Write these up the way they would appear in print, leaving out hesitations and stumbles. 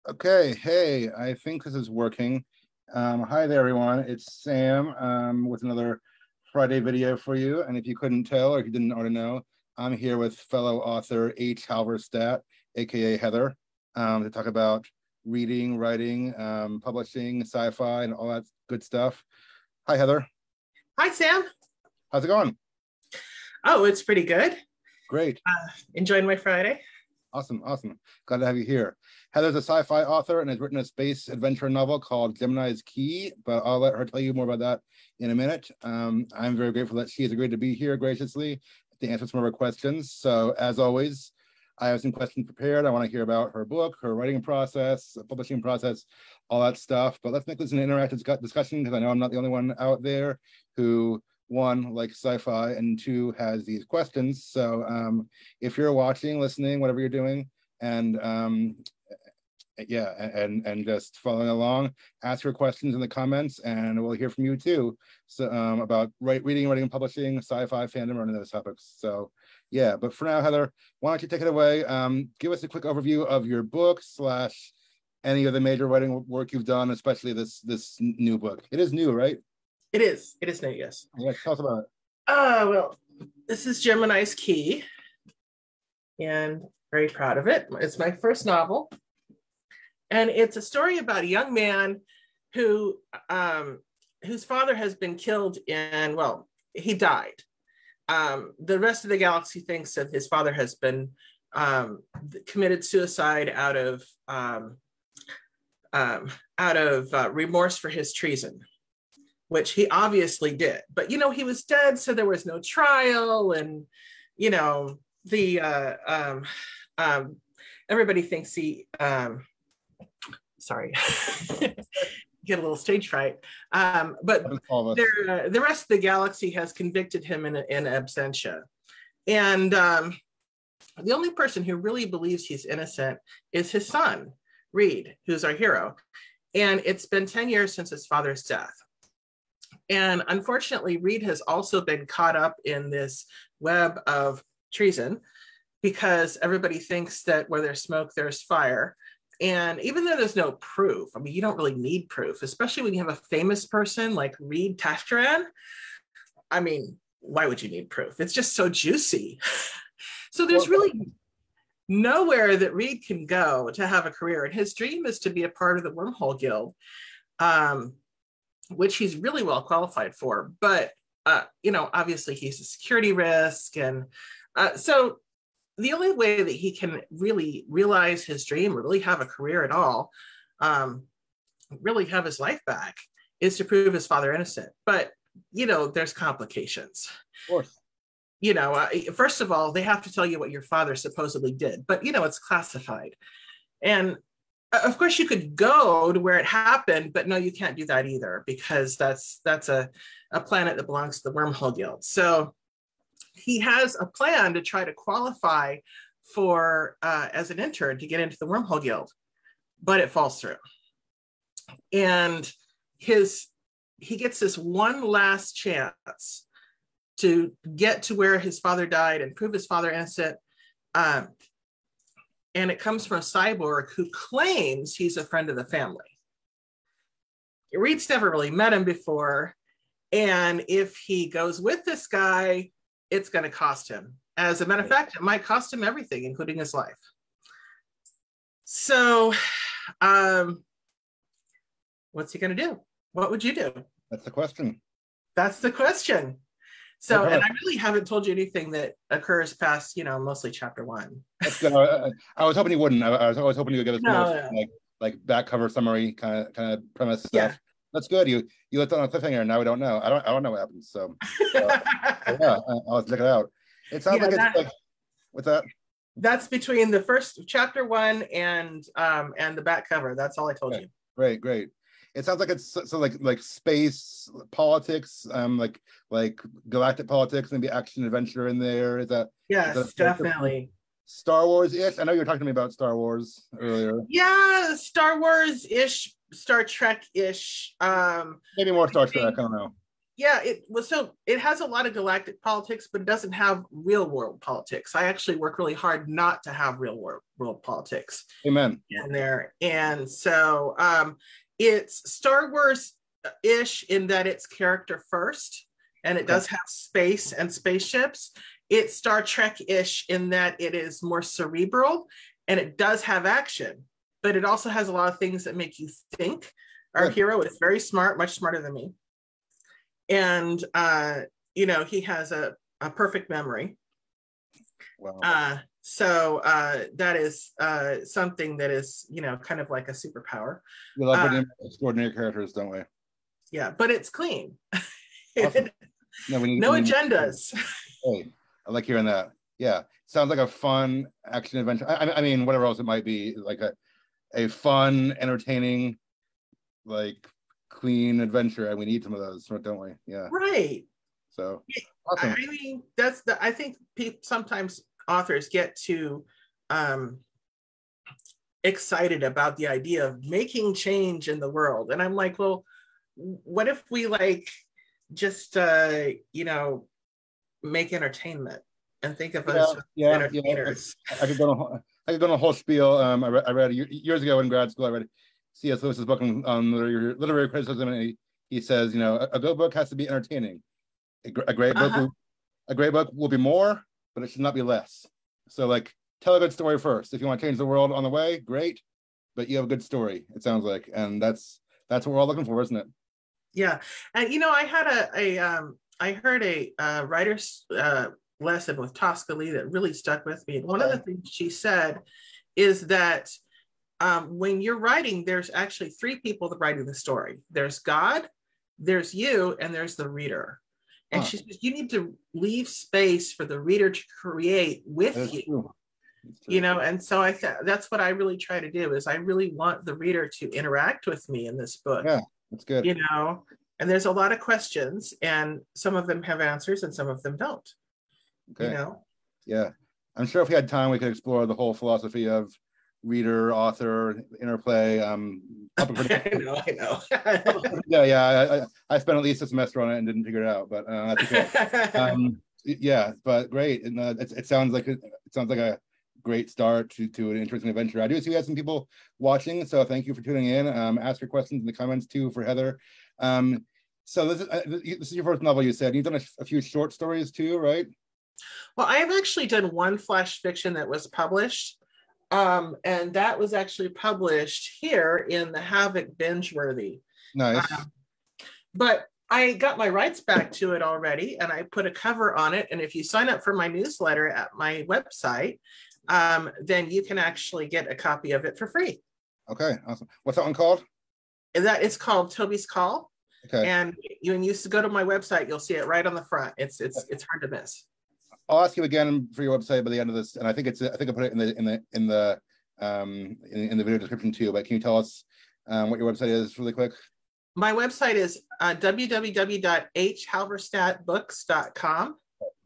Okay, hey, I think this is working. Hi there, everyone. It's Sam with another Friday video for you. And if you couldn't tell, or if you didn't already know, I'm here with fellow author H. Halverstadt, aka Heather, to talk about reading, writing, publishing, sci-fi, and all that good stuff. Hi, Heather. Hi, Sam. How's it going? Oh, it's pretty good. Great. Enjoying my Friday. Awesome, awesome. Glad to have you here. Heather's a sci-fi author and has written a space adventure novel called Gemini's Key, but I'll let her tell you more about that in a minute. I'm very grateful that she has agreed to be here graciously to answer some of our questions. So as always, I have some questions prepared. I want to hear about her book, her writing process, publishing process, all that stuff. But let's make this an interactive discussion because I know I'm not the only one out there who one, like sci-fi, and two, has these questions. So if you're watching, listening, whatever you're doing, and yeah, and just following along, ask your questions in the comments, and we'll hear from you too. So about reading, writing, and publishing, sci-fi, fandom, or any of those topics. So yeah, but for now, Heather, why don't you take it away? Give us a quick overview of your book / any of the major writing work you've done, especially this new book. It is new, right? It is. It is new, yes. Yeah, tell us about it. Well, this is Gemini's Key, and very proud of it. It's my first novel, and it's a story about a young man who whose father has been killed well, he died. The rest of the galaxy thinks that his father has been committed suicide out of remorse for his treason, which he obviously did. But, he was dead, so there was no trial. And, everybody thinks he, sorry, get a little stage fright. But the rest of the galaxy has convicted him in absentia. And the only person who really believes he's innocent is his son, Reed, who's our hero. And it's been 10 years since his father's death. And unfortunately, Reed has also been caught up in this web of treason because everybody thinks that where there's smoke, there's fire. And even though there's no proof, I mean, you don't really need proof, especially when you have a famous person like Reed Tashtaran. I mean, why would you need proof? It's just so juicy. So there's really nowhere that Reed can go to have a career. And his dream is to be a part of the Wormhole Guild, which he's really well qualified for. But, obviously he's a security risk. And so the only way that he can really realize his dream or really have a career at all, really have his life back, is to prove his father innocent. But, there's complications. Of course. First of all, they have to tell you what your father supposedly did, but, it's classified. And of course, you could go to where it happened, but no, you can't do that either because that's a planet that belongs to the Wormhole Guild. So he has a plan to try to qualify for as an intern to get into the Wormhole Guild, but it falls through. And he gets this one last chance to get to where his father died and prove his father innocent. And it comes from a cyborg who claims he's a friend of the family. Reed's never really met him before. And if he goes with this guy, it's going to cost him. As a matter of fact, it might cost him everything, including his life. So what's he going to do? What would you do? That's the question. That's the question. So, and I really haven't told you anything that occurs past, mostly chapter 1. That's good. I was hoping you wouldn't. I was always hoping you would give us like back cover summary kind of premise stuff. Yeah. That's good. You left on a cliffhanger, and now we don't know. I don't know what happens. So yeah, I'll check it out. It sounds like it's like what's that? That's between the first chapter 1 and the back cover. That's all I told you. Great. It sounds like it's so like space politics, like galactic politics, maybe action adventure in there. Is that? Yes, is that definitely. Star Wars-ish. I know you were talking to me about Star Wars earlier. Yeah, Star Wars-ish, Star Trek-ish. Maybe more Star Trek. I don't know. Yeah, it has a lot of galactic politics, but it doesn't have real world politics. I actually work really hard not to have real world politics. Amen. In there. And so it's Star Wars-ish in that it's character first, and it does have space and spaceships. It's Star Trek-ish in that it is more cerebral, and it does have action, but it also has a lot of things that make you think. Our hero is very smart, much smarter than me. And, he has a perfect memory. Wow. So that is something that is, kind of like a superpower. We love extraordinary characters, don't we? Yeah, but it's clean. Awesome. No agendas. Hey, I like hearing that. Yeah, sounds like a fun action adventure. I mean, whatever else it might be, like a fun, entertaining, like clean adventure, and we need some of those, don't we? Yeah. Right. So awesome. I mean, I think sometimes authors get too excited about the idea of making change in the world, and I'm like, well, what if we just make entertainment and think of us as entertainers? Yeah. I could go on a whole spiel. I read years ago in grad school. I read C.S. Lewis's book on literary criticism, and he says, a good book has to be entertaining. A great book will be more, but it should not be less. So tell a good story first. If you want to change the world on the way, great, but you have a good story, it sounds like, and that's what we're all looking for, isn't it? Yeah. And I heard a writer's lesson with Tosca Lee that really stuck with me. And one of the things she said is that when you're writing, there's actually three people that writing the story. There's God, there's you, and there's the reader. And she says you need to leave space for the reader to create with you. And so that's what I really try to do, is I really want the reader to interact with me in this book. Yeah, that's good. And there's a lot of questions, and some of them have answers and some of them don't. Okay. Yeah. I'm sure if we had time, we could explore the whole philosophy of reader, author, interplay. I know. I spent at least a semester on it and didn't figure it out, but that's okay. Yeah, but great. And it sounds like a great start to an interesting adventure. I do see we have some people watching, so thank you for tuning in. Ask your questions in the comments too for Heather. So this is your first novel, you said. You've done a few short stories too, right? Well, I have actually done one flash fiction that was published, and that was actually published here in the Havoc Binge-Worthy. Nice. But I got my rights back to it already, and I put a cover on it. And if you sign up for my newsletter at my website, then you can actually get a copy of it for free. Okay, awesome. What's that one called? It's called Toby's Call. Okay. And when you go to my website, you'll see it right on the front. It's hard to miss. I'll ask you again for your website by the end of this, and I think I put it in the video description too. But can you tell us what your website is really quick? My website is www.hhalverstadtbooks.com.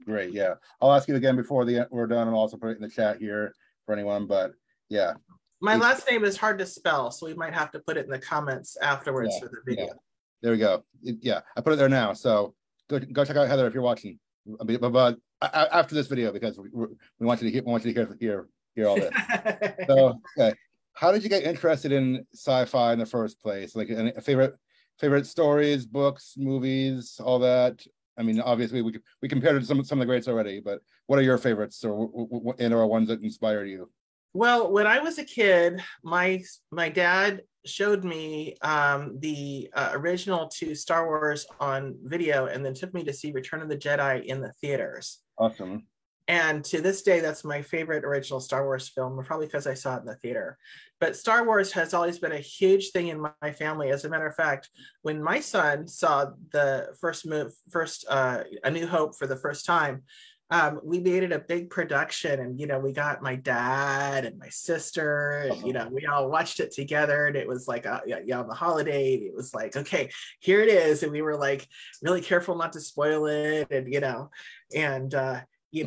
Great, yeah. I'll ask you again before we're done, and I'll also put it in the chat here for anyone. But yeah, my last name is hard to spell, so we might have to put it in the comments afterwards for the video. Yeah. There we go. I put it there now. So go check out Heather if you're watching. But after this video, because we want you to hear all this. So, okay, how did you get interested in sci-fi in the first place? Like, any favorite stories, books, movies, all that? I mean, obviously we compared it to some of the greats already, but what are your favorites, or ones that inspired you? Well, when I was a kid, my dad showed me the original 2 Star Wars on video, and then took me to see Return of the Jedi in the theaters. Awesome. And to this day, that's my favorite original Star Wars film, probably because I saw it in the theater. But Star Wars has always been a huge thing in my family. As a matter of fact, when my son saw the first A New Hope for the first time, we made it a big production, and we got my dad and my sister, and we all watched it together, and it was like on the holiday, it was like, okay, here it is, and we were like really careful not to spoil it, and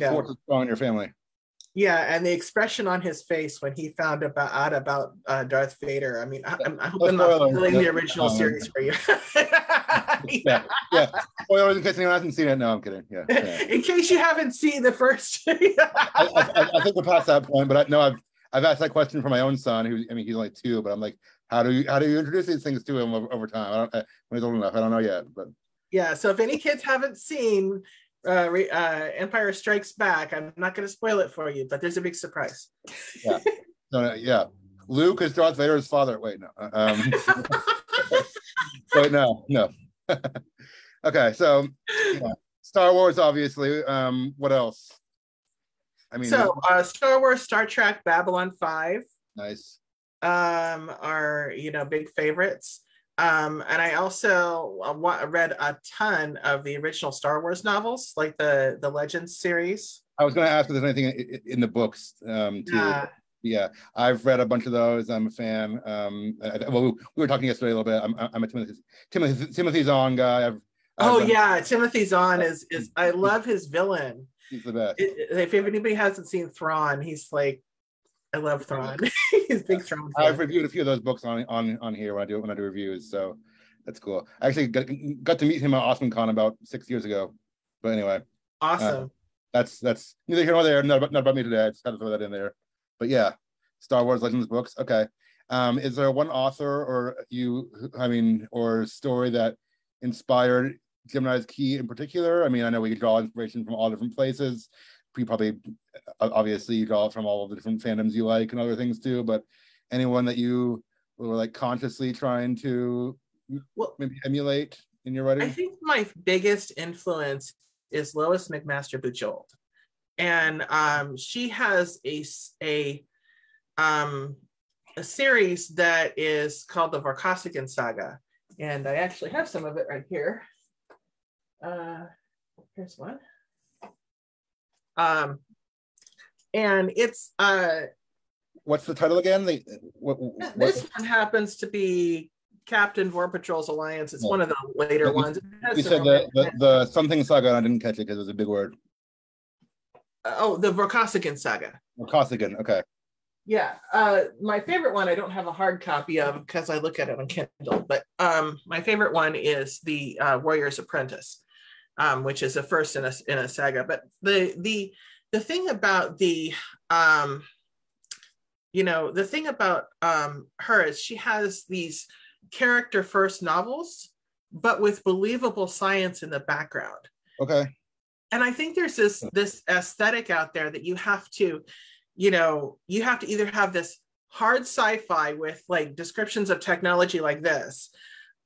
Force is strong in your family. Yeah, and the expression on his face when he found out about Darth Vader. I mean, I hope I'm not spoiling the original series for you. Yeah. Spoilers in case anyone hasn't seen it. No, I'm kidding. Yeah. In case you haven't seen the first. I think we're past that point, but I've asked that question for my own son, who, I mean, he's only 2, but I'm like, how do you introduce these things to him over time? When he's old enough, I don't know yet, but yeah. So if any kids haven't seen Empire Strikes Back, I'm not going to spoil it for you, but there's a big surprise. Yeah. Yeah. Luke is Darth Vader's father. Wait, no. Wait, no. Okay, so yeah. Star Wars, obviously. What else? I mean, so Star Wars, Star Trek, Babylon 5. Nice. Are big favorites. And I also read a ton of the original Star Wars novels, like the Legends series. I was going to ask if there's anything in the books too. Yeah, I've read a bunch of those. I'm a fan. Well, we were talking yesterday a little bit. I'm a Timothy Zahn guy. Timothy Zahn is I love his villain. He's the best. If anybody hasn't seen Thrawn, he's like, I love Thrawn. He's big Thrawn fan. I've reviewed a few of those books on here when I do reviews, so that's cool. I actually got to meet him at AwesomeCon about 6 years ago. But anyway, awesome. That's neither here nor there. Not about me today. I just had to throw that in there. But yeah, Star Wars Legends books. Okay. Is there one author or story that inspired Gemini's Key in particular? I mean, I know we could draw inspiration from all different places. Obviously you draw it from all of the different fandoms you like and other things too, but anyone that you were like consciously trying to maybe emulate in your writing? I think my biggest influence is Lois McMaster Bujold. And she has a series that is called the Vorkosigan Saga. And I actually have some of it right here. Here's one. And it's what's the title again? This one happens to be Captain Vorpatrol's Alliance. It's one of the later ones. You said the something saga, and I didn't catch it because it was a big word. The Vorkosigan Saga. Vorkosigan, okay. Yeah, my favorite one I don't have a hard copy of because I look at it on Kindle, but my favorite one is the Warrior's Apprentice, which is the first in a saga. But the thing about the thing about her is she has these character first novels, but with believable science in the background. Okay. And I think there's this aesthetic out there that you have to either have this hard sci-fi with like descriptions of technology like this,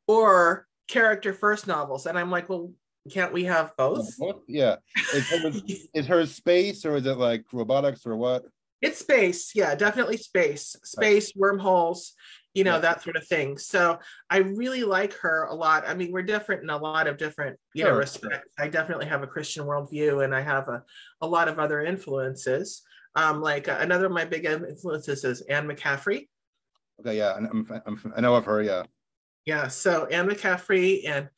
or character first novels. And I'm like, well, can't we have both? Yeah. Is her space, or is it like robotics, or what? It's space. Yeah, definitely space, wormholes, that sort of thing. So I really like her a lot. I mean, we're different in a lot of different, respects. I definitely have a Christian worldview, and I have a lot of other influences. Another of my big influences is Anne McCaffrey. Okay, yeah, I know of her. Yeah. Yeah. So Anne McCaffrey and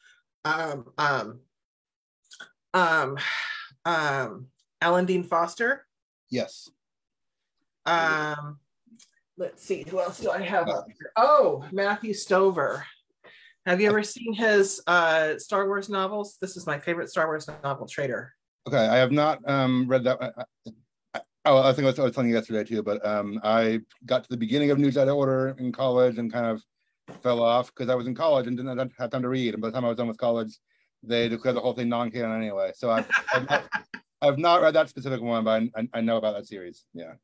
Alan Dean Foster. Yes. Let's see, who else do I have up here? Oh, Matthew Stover. Have you ever seen his Star Wars novels? This is my favorite Star Wars novel, Traitor. Okay, I have not read that. I think I was telling you yesterday too, but I got to the beginning of New Jedi Order in college and kind of fell off because I was in college and didn't have time to read. And by the time I was done with college, they declared the whole thing non-canon anyway. So I've not read that specific one, but I know about that series. Yeah.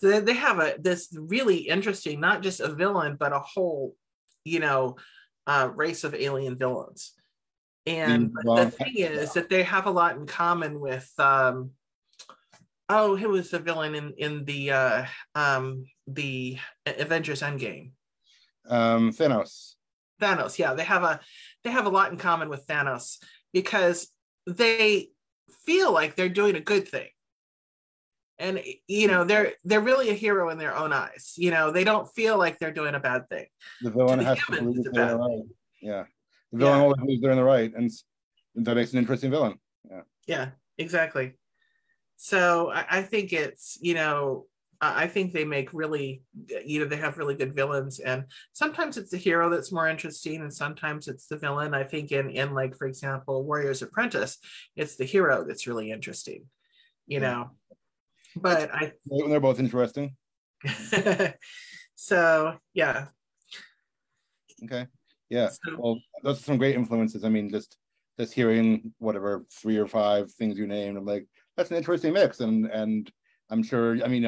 So they have this really interesting, not just a villain, but a whole, race of alien villains. And the thing is that they have a lot in common with, who was the villain in the Avengers Endgame? Thanos. Thanos, yeah. They have a lot in common with Thanos because they feel like they're doing a good thing. And they're really a hero in their own eyes. They don't feel like they're doing a bad thing. The villain has to believe they're in the right. Yeah, the villain always believes they're in the right, and that makes an interesting villain. Yeah. Yeah, exactly. So I think it's I think they make really, they have really good villains, and sometimes it's the hero that's more interesting, and sometimes it's the villain. I think in like, for example, Warrior's Apprentice, it's the hero that's really interesting, But they're both interesting. So yeah. Okay. Yeah. Well, those are some great influences. I mean, just hearing whatever 3 or 5 things you named, I'm like, that's an interesting mix, and I'm sure. I mean,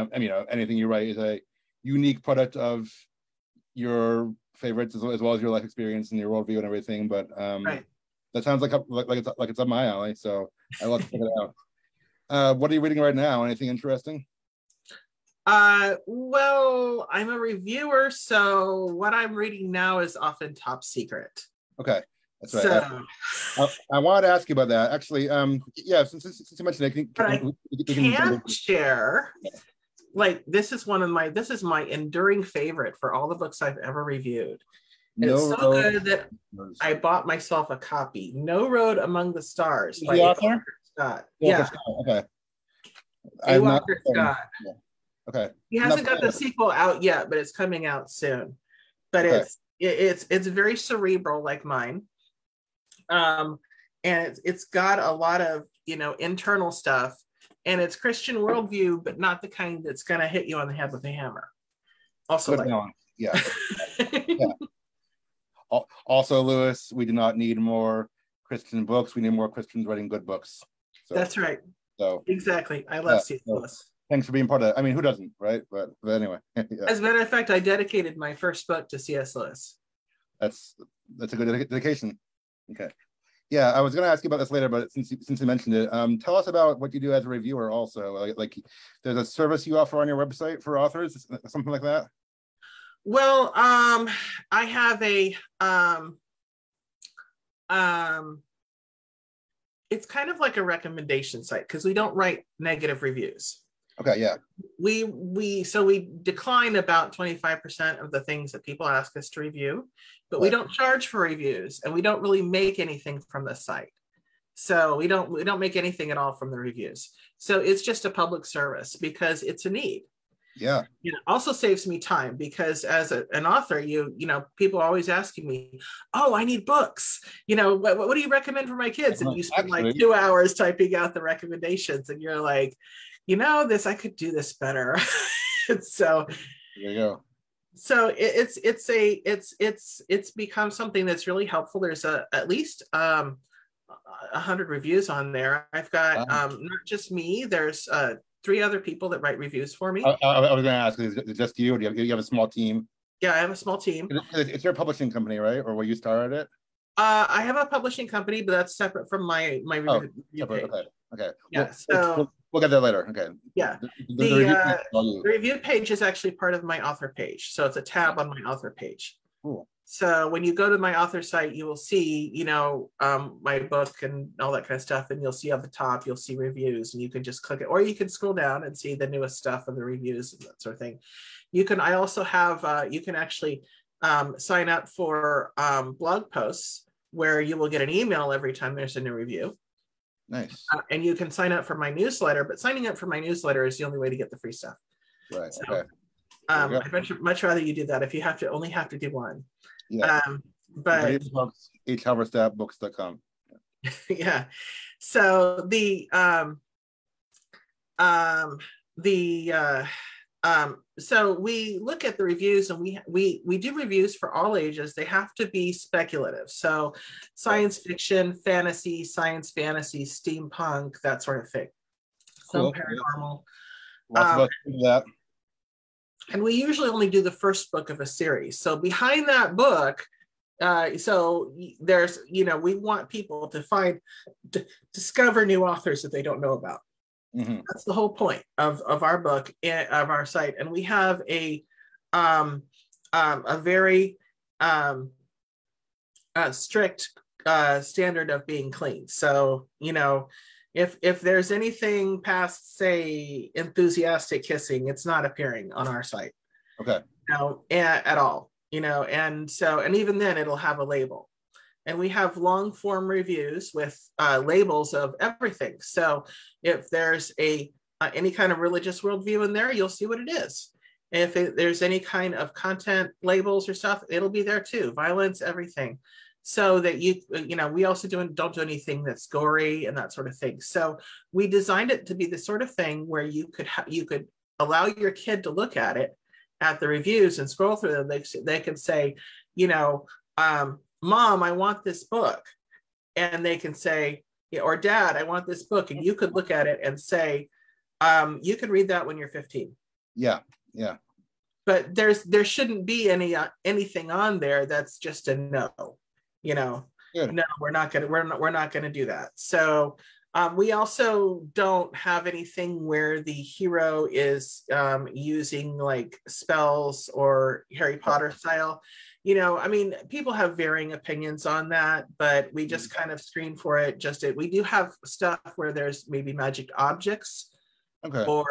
anything you write is a unique product of your favorites as well as your life experience and your worldview and everything. But right. That sounds like it's up my alley. So I love to check it out. What are you reading right now? Anything interesting? Well, I'm a reviewer, so what I'm reading now is often top secret. Okay. That's right. So, I wanted to ask you about that. Actually, yeah, since you mentioned it, I can't share. Like, this is my enduring favorite for all the books I've ever reviewed. It's so good that I bought myself a copy. No Road Among the Stars by Walker Scott. Yeah. Okay. Walker Scott. Yeah. Okay. He hasn't got the sequel out yet, but it's coming out soon. But okay. It's very cerebral, like mine. And it's got a lot of internal stuff, and it's Christian worldview, but not the kind that's gonna hit you on the head with a hammer. Also, yeah. Also, Lewis, we do not need more Christian books. We need more Christians writing good books. So, that's right. So exactly, I love C.S. Lewis. Thanks for being part of it. I mean, who doesn't, right? But anyway. Yeah. As a matter of fact, I dedicated my first book to C.S. Lewis. That's a good dedication. Okay. Yeah, I was going to ask you about this later, but since you mentioned it, tell us about what you do as a reviewer also. Like there's a service you offer on your website for authors, something like that? Well, I have a, it's kind of like a recommendation site because we don't write negative reviews. Okay, yeah. We decline about 25% of the things that people ask us to review, but we don't charge for reviews, and we don't really make anything from the site. So we don't make anything at all from the reviews. So it's just a public service because it's a need. Yeah. Also saves me time because as an author, people are always asking me, oh, I need books. What do you recommend for my kids? And you spend like 2 hours typing out the recommendations, and you're like, I could do this better. So there you go. So it's become something that's really helpful. There's at least 100 reviews on there. I've got not just me. There's 3 other people that write reviews for me. I was going to ask, is it just you? Or do you have a small team? Yeah, I have a small team. It's your publishing company, right? Or where you started it? I have a publishing company, but that's separate from my review page. Okay. Yeah. We'll get there later. Okay. Yeah. The review page is actually part of my author page, so it's a tab on my author page. Cool. So when you go to my author site, you will see, my book and all that kind of stuff, and you'll see on the top, you'll see reviews, and you can just click it, or you can scroll down and see the newest stuff of the reviews and that sort of thing. I also have, you can actually sign up for blog posts where you will get an email every time there's a new review. Nice. And you can sign up for my newsletter, but signing up for my newsletter is the only way to get the free stuff. Right. So, okay. I'd much rather you do that if you only have to do one. Yeah. But hhalberstadtbooks.com. Yeah. So so we look at the reviews, and we do reviews for all ages. They have to be speculative. So science fiction, fantasy, science fantasy, steampunk, that sort of thing. Some paranormal. Lots of that. And we usually only do the first book of a series. So behind that book, so there's, we want people to discover new authors that they don't know about. Mm-hmm. That's the whole point of our book, of our site. And we have a very strict standard of being clean. So, if there's anything past, say, enthusiastic kissing, it's not appearing on our site. Okay. At all. And even then it'll have a label. And we have long form reviews with labels of everything. So if there's a any kind of religious worldview in there, you'll see what it is. And if there's any kind of content labels or stuff, it'll be there too. Violence, everything. So that we also don't do anything that's gory and that sort of thing. So we designed it to be the sort of thing where you could allow your kid to look at it, at the reviews, and scroll through them. They can say, Mom, I want this book. And they can say, or Dad, I want this book. And you could look at it and say, you can read that when you're 15. Yeah. But there shouldn't be anything on there that's just a no. Good. No, we're not gonna do that. So we also don't have anything where the hero is using like spells or Harry Potter style. People have varying opinions on that, but we just kind of screen for it. We do have stuff where there's maybe magic objects, okay, or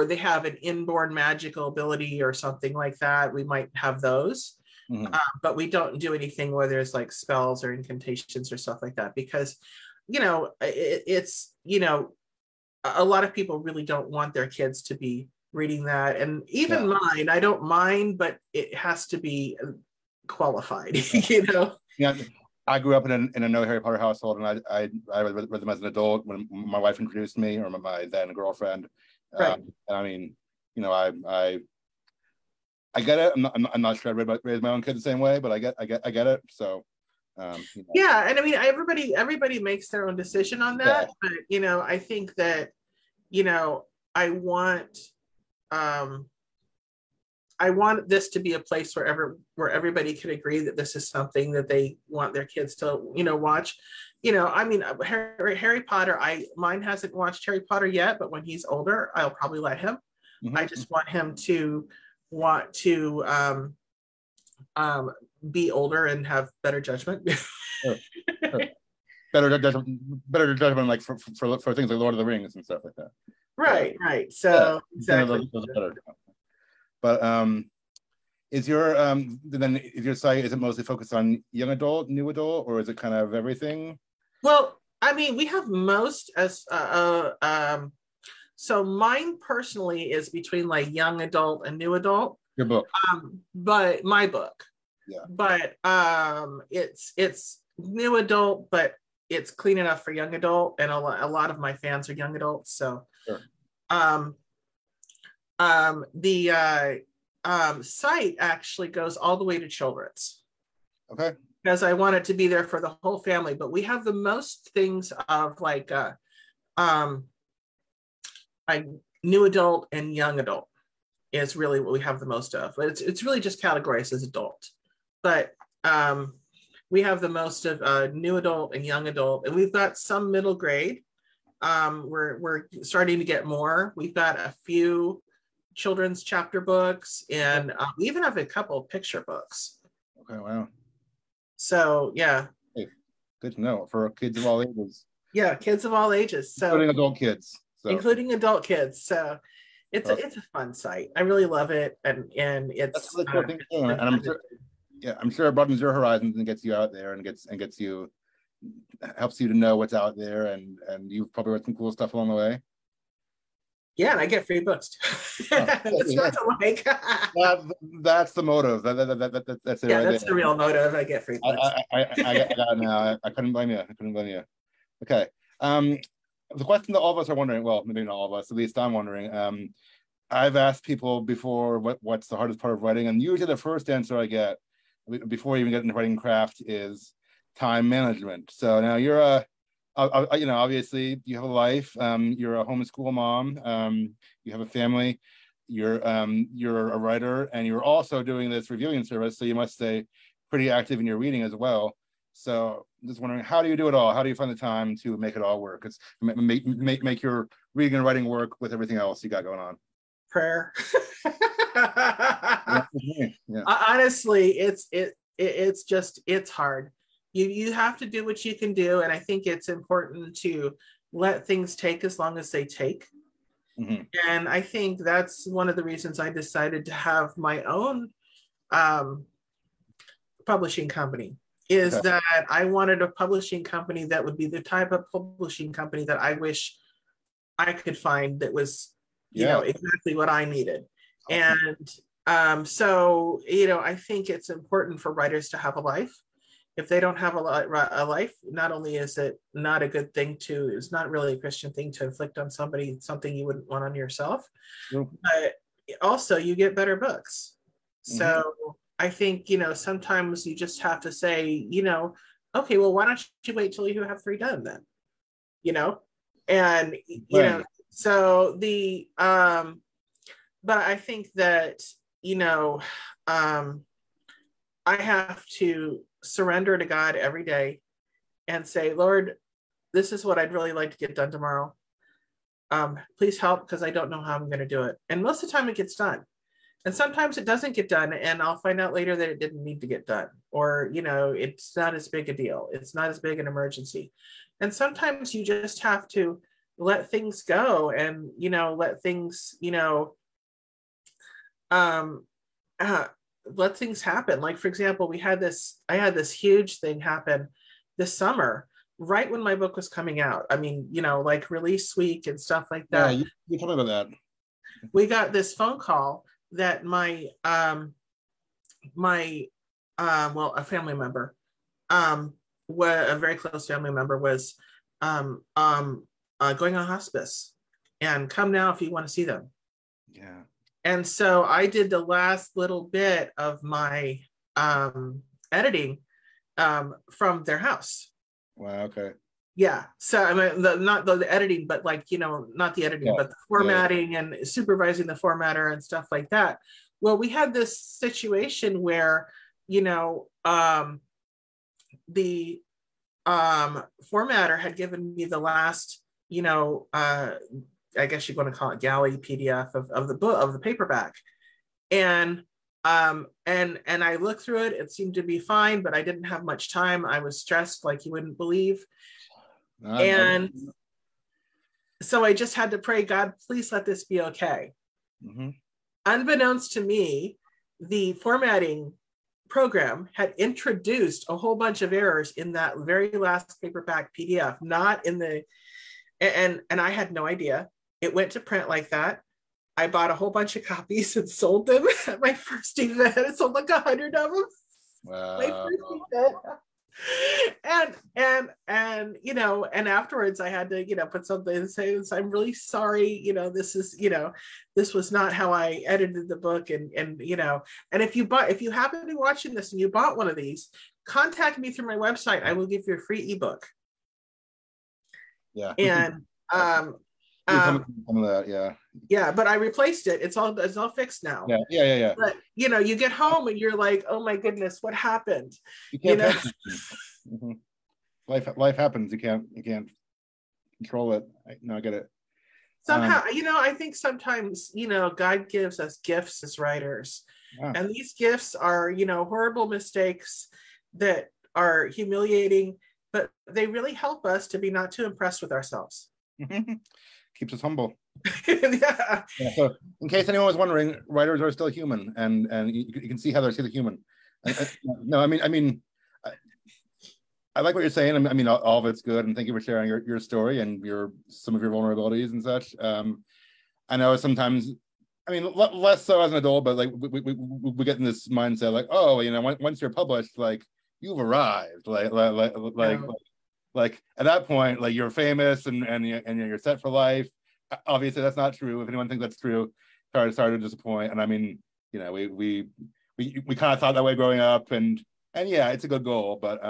they have an inborn magical ability or something like that. We might have those. Mm-hmm. But we don't do anything where there's like spells or incantations or stuff like that, because it's a lot of people really don't want their kids to be reading that. And even mine, I don't mind, but it has to be qualified. Yeah, I grew up in a no Harry Potter household, and I read them as an adult when my wife introduced me, or my then girlfriend. Right. I get it. I'm not sure I raise my own kid the same way, but I get it. So yeah, and everybody makes their own decision on that. But I think that I want this to be a place where everybody can agree that this is something that they want their kids to watch. Harry Potter, mine hasn't watched Harry Potter yet, but when he's older, I'll probably let him. Mm-hmm. I just want him to want to be older and have better judgment. Sure. Better judgment, like for things like Lord of the Rings and stuff like that. Right. So exactly. But is your site, is it mostly focused on young adult, new adult, or is it kind of everything? Well, we have most as so mine personally is between like young adult and new adult. Your book. But my book. Yeah. But it's new adult, but it's clean enough for young adult, and a lot of my fans are young adults. So sure. The site actually goes all the way to children's. Okay. Because I want it to be there for the whole family, but we have the most things of like new adult and young adult is really what we have the most of. But it's really just categorized as adult. But we have the most of new adult and young adult, and we've got some middle grade. We're starting to get more. We've got a few children's chapter books, and we even have a couple of picture books. Okay, wow. So yeah. Hey, good to know for kids of all ages. Yeah, kids of all ages. So including adult kids. Including adult kids. So it's a fun site. I really love it, and it's that's really cool thing too. And I'm sure it broadens your horizons and gets you out there and gets you, helps you to know what's out there, and you've probably read some cool stuff along the way. Yeah, and I get free books. That's not to like. That's the motive. That's it. Yeah, that's the real motive. I get free books. I got it now. I couldn't blame you. Okay. The question that all of us are wondering, well, maybe not all of us, at least I'm wondering. I've asked people before what's the hardest part of writing, and usually the first answer I get before you even get into writing craft is time management. So now you're obviously you have a life. You're a homeschool mom. You have a family. You're a writer, and you're also doing this reviewing service. So you must stay pretty active in your reading as well. So just wondering, how do you do it all? How do you find the time to make it all work? It's make your reading and writing work with everything else you got going on. Prayer. Yeah. Honestly, it's hard. You have to do what you can do, and I think it's important to let things take as long as they take. Mm-hmm. And I think that's one of the reasons I decided to have my own publishing company, is that I wanted a publishing company that would be the type of publishing company that I wish I could find that was, exactly what I needed. And so, I think it's important for writers to have a life. If they don't have a life, not only is it not a good thing it's not really a Christian thing to inflict on somebody something you wouldn't want on yourself, but also you get better books. So I think, sometimes you just have to say, okay, well, why don't you wait till you have 3 done then? And, so but I think that, I have to surrender to God every day and say, Lord, this is what I'd really like to get done tomorrow. Please help, because I don't know how I'm going to do it. And most of the time it gets done. And sometimes it doesn't get done, and I'll find out later that it didn't need to get done, or, it's not as big a deal. It's not as big an emergency. And sometimes you just have to let things go and, let things, let things happen. Like, for example, I had this huge thing happen this summer, right when my book was coming out. I mean, like release week and stuff like that. Yeah, you told me about that. We got this phone call that a family member, a very close family member, was going on hospice, and come now if you want to see them. Yeah. And so I did the last little bit of my editing from their house. Wow. Okay. Yeah. So I mean, not the editing, but like, not the editing, but the formatting and supervising the formatter and stuff like that. Well, we had this situation where, the formatter had given me the last, I guess you're going to call it galley PDF of the book, of the paperback. And I looked through it. It seemed to be fine, but I didn't have much time. I was stressed like you wouldn't believe. So I just had to pray, God, please let this be okay. Unbeknownst to me, the formatting program had introduced a whole bunch of errors in that very last paperback PDF, not in the, and I had no idea. It went to print like that. I bought a whole bunch of copies and sold them at my first event. I sold like 100 of them. Wow. And and afterwards I had to, put something and say, I'm really sorry, this was not how I edited the book. And and if you happen to be watching this and you bought one of these, contact me through my website. I will give you a free ebook. Yeah. And yeah, but I replaced it. It's all fixed now. Yeah. But you get home and you're like, oh my goodness, what happened? You can't life happens. You can't control it. I get it. Somehow, I think sometimes, God gives us gifts as writers. And these gifts are, horrible mistakes that are humiliating, but they really help us to be not too impressed with ourselves. Keeps us humble. Yeah. So in case anyone was wondering, writers are still human, and you can see how they're still human. No, I mean, I like what you're saying. I mean, all of it's good, and thank you for sharing your story and some of your vulnerabilities and such. I know sometimes, I mean, less so as an adult, but like we get in this mindset, like, oh, once you're published, like you've arrived, like at that point, like you're famous and you're set for life. Obviously, that's not true. If anyone thinks that's true, sorry to disappoint. And I mean, we kind of thought that way growing up, and yeah, it's a good goal, but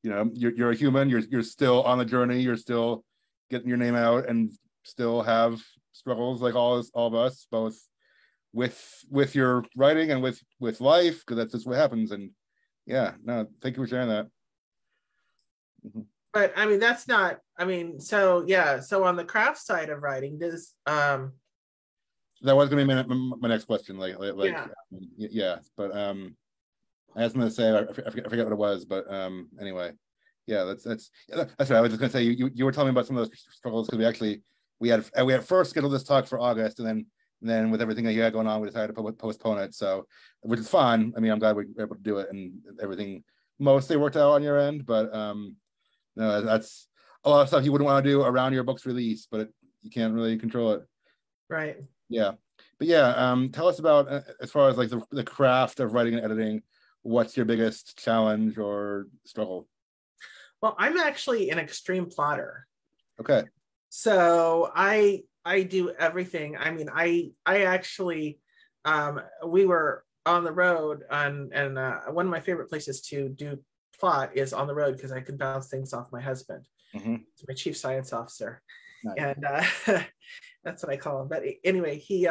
you're a human. You're still on the journey. You're still getting your name out, and still have struggles like all of us, both with your writing and with life, because that's just what happens. And yeah, no, thank you for sharing that. But I mean, that's not, so yeah, so on the craft side of writing, does that was going to be my next question, yeah, but I was going to say, I forget what it was, but anyway, yeah, that's what I was just going to say. You were telling me about some of those struggles, because we had first scheduled this talk for August, and then with everything that you had going on, we decided to postpone it. So, which is fine. I mean, I'm glad we were able to do it, and everything mostly worked out on your end. But no, that's a lot of stuff you wouldn't want to do around your book's release, but You can't really control it. Right. Yeah. But yeah, tell us about, as far as like the craft of writing and editing, what's your biggest challenge or struggle? Well, I'm actually an extreme plotter. Okay. So I do everything. I mean, I actually we were on the road and one of my favorite places to do plot is on the road because I can bounce things off my husband. He's my chief science officer. Nice. And that's what I call him. But anyway, he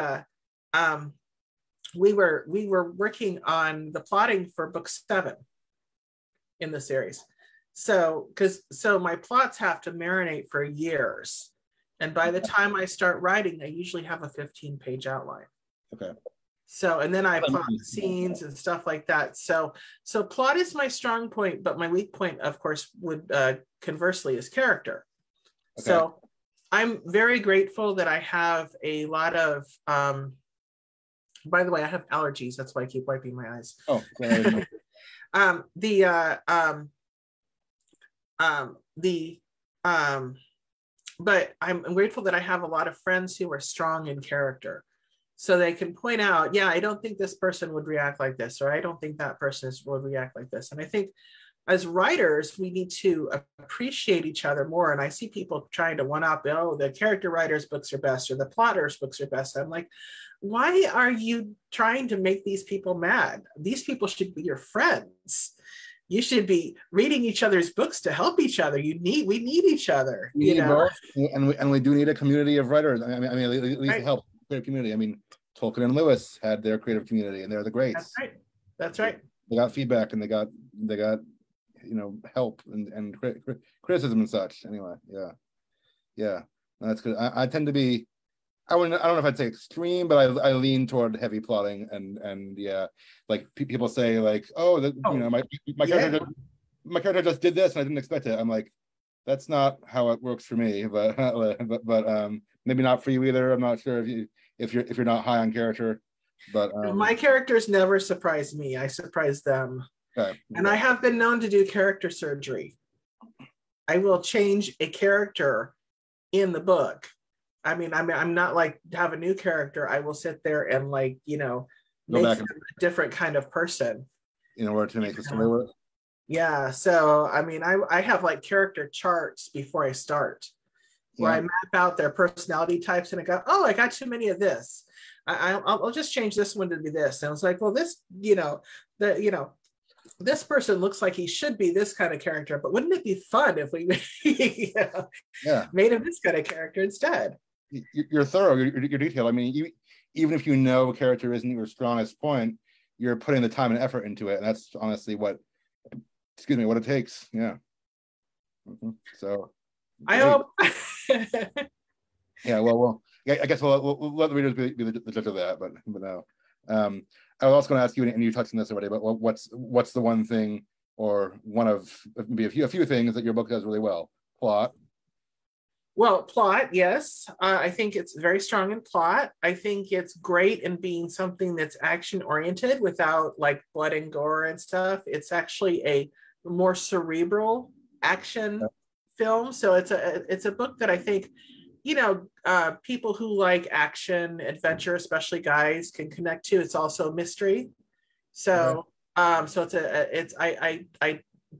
we were working on the plotting for book 7 in the series. So my plots have to marinate for years. And by the time I start writing, I usually have a 15-page outline. Okay. So, and then I plot the scenes and stuff like that. So plot is my strong point, but my weak point, of course, would conversely is character. Okay. So I'm very grateful that I have a lot of, by the way, I have allergies. That's why I keep wiping my eyes. Oh, but I'm grateful that I have a lot of friends who are strong in character. So they can point out, yeah, I don't think this person would react like this, or I don't think that person would react like this. And I think as writers, we need to appreciate each other more. And I see people trying to one-up, oh, the character writers' books are best, or the plotters' books are best. I'm like, why are you trying to make these people mad? These people should be your friends. You should be reading each other's books to help each other. We need each other. We need both, and we do need a community of writers. I mean, at least right. Help creative community. I mean, Tolkien and Lewis had their creative community, and they're the greats. That's right. That's right. They got feedback, and they got help and criticism and such. Anyway, yeah, that's good. I tend to be, I don't know if I'd say extreme, but I lean toward heavy plotting and yeah, like people say like, my character just did this and I didn't expect it. I'm like, that's not how it works for me, but maybe not for you either. I'm not sure if you're not high on character, but my characters never surprise me. I surprise them. Okay. And I have been known to do character surgery. I will change a character in the book. I mean, I'm not like have a new character. I will sit there and make them a different kind of person in order to make the story work. Yeah. So I mean, I have like character charts before I start, where I map out their personality types, and I go, oh, I got too many of this. I'll just change this one to be this. And I was like, well, this, this person looks like he should be this kind of character, but wouldn't it be fun if we made him this kind of character instead? You're thorough, you're detailed. I mean, even if you know a character isn't your strongest point, you're putting the time and effort into it, and that's honestly what it takes. Yeah. So I hope. Yeah. Well. I guess we'll let the readers be the judge of that. But no. I was also going to ask you, and you touched on this already, but what's the one thing, or one of maybe a few things that your book does really well? Plot. Well, plot, yes. I think it's very strong in plot. I think it's great in being something that's action-oriented without like blood and gore and stuff. It's actually a more cerebral action film. So it's a book that I think, people who like action, adventure, especially guys, can connect to. It's also mystery. So, so I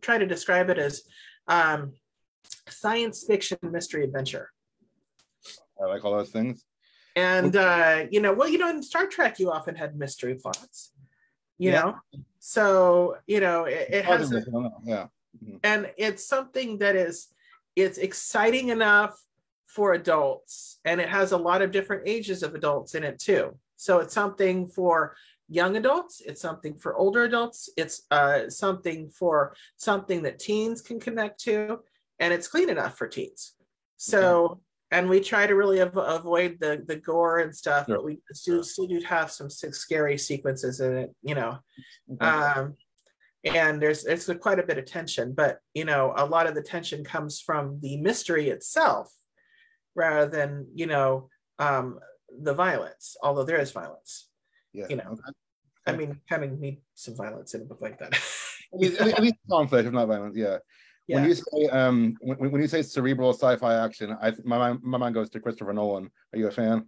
try to describe it as science fiction mystery adventure. I like all those things. And in Star Trek you often had mystery plots, you know, so it has and it's something that it's exciting enough for adults, and it has a lot of different ages of adults in it too. So it's something for young adults, it's something for older adults, it's something that teens can connect to, and it's clean enough for teens. So, and we try to really avoid the gore and stuff, but we still do have some scary sequences in it, and it's quite a bit of tension, but a lot of the tension comes from the mystery itself rather than the violence, although there is violence. I mean, kind of need some violence in a book like that. At least conflict, if not violence. Yeah. When you say when you say cerebral sci-fi action, my mind goes to Christopher Nolan. Are you a fan?